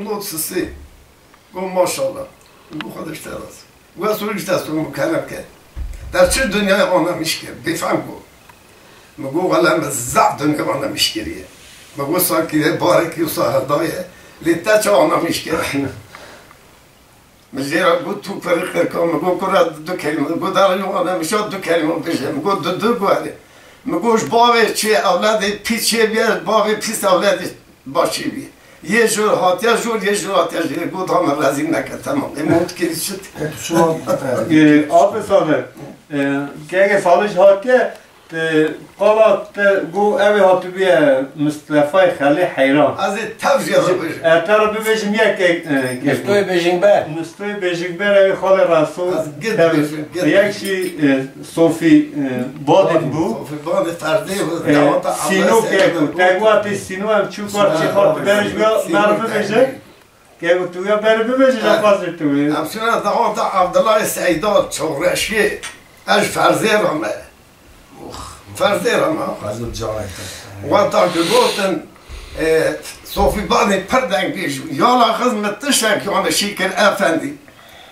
لطفی گفت ماشاءالله گفت خودش تراز گفت سوریش دستون مکرم کرد در چه دنیای آنها میشکر بفهم گفت مگو غلم زب دنیا آنها میشکریه مگو ساکیه بارکی و ساهردایه لیتا چه آنها میشکر مجیرا گفت تو پریق کن مگو کرا دو کلمه گفت در آنها میشاد دو کلمه بشه مگو دو گوهره مگوش باوی چه اولاد پیچه بیاد باوی پیس اولاد باشی بیاد یه جور هاتیا جور یه جور هاتیا جور گفت هم رزیم نکرد تمام امود کلی شد شما آب ساله که اگه سالش هاتیه قالت گو اوی هاتو بیه مصطفی خلی حیران از تفجیه رو بشه اتر رو ببیشم یک مستوی بیشنگ بر مستوی بیشنگ بر اوی خال رسول از گد بشه یک شی صوفی بادت بو صوفی باد فرده بود سینو که بود تگواتی سینو هم چون کار چی خورد برش بیا ببیشه که بود تو یا بر ببیشه جفاظر توی همچنان دعوت عبدالله سعیدار چورشی اش فرزه رامه فرزه رامه فضل جانه و تا که گفتن صوفی بانی پردنگ بیشو یالا خزمت تشک یانه شیکر افندی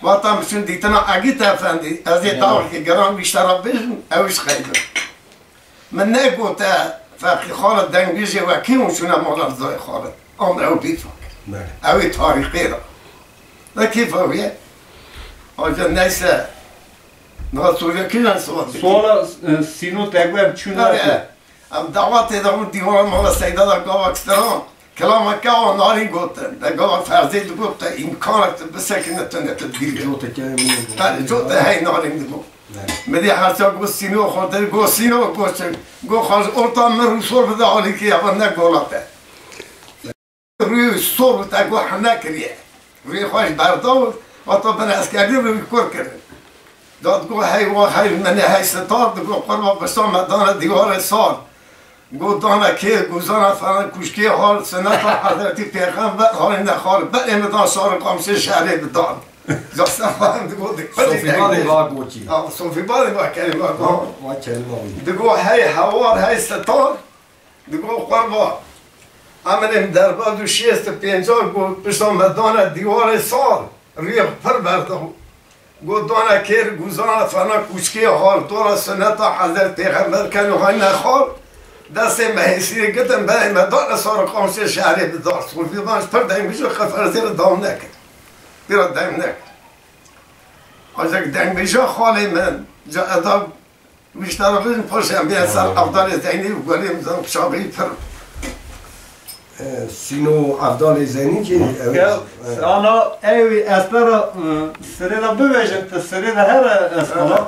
و تا مشون دیتنا اگیت افندی از یه طاقه که گران بیشتر بیشن اوش خیلی من نگوته فقی خالد دنگ بیشه و کیمونشونه مالا رضای خالد آن رو بیفاک اوی تاریخی را و کیف اویه آجا نیسته نه سوریه کی نه سوال سینو تگویم چون ام دعوت ادامون دیوان مالا سیده در گاوکستران کلام که آن ناری گوتن در گاو فرزید گفت امکانت بسکنتونه تدگیر جوته هی ناری گفت مدی هرچا گو سینو خورده گو سینو گو خواهش ارتا من رو سور بده حالی که اول نگولاته روی سور بده گو حنه کریه روی خواهش بردار و تا بن اسکری روی کر کرد داد گو هی و هی منی هی ستار گو قربا بستان مدان دیوار سال گو دانه که گوزانه فران کشکی حال سنت حضرتی پیغمبر حال نخال بل امدان شار قامشه شهره بدان جاستن خواهم دگو صوفی بانی با گوچی صوفی بانی با کلمه با کلمه دگو هی هوار هی ستار دگو قربا امنیم در بعد و شیست پینجار گو پشتان مدان دیوار سال روی پر بردم گو دانه کر گوزانه فران کشکی حال دور سنت حضرت پیغمبر کنو های نخال دست مهیسی گتن برای مدان سار قامشه شهری بدار صوفی بانش پر دنگ بیشو خفرزی رو دام نکن بیرا دنگ نکن آجا که دنگ بیشو خالی من جا اداب بیشتر رو بزن پرشم بیان سر افضال زینی و گلی میزن شابهی پر سینو افضال زینی که آنا اوی اصلا سری را ببیشن تا سری را هر اصلا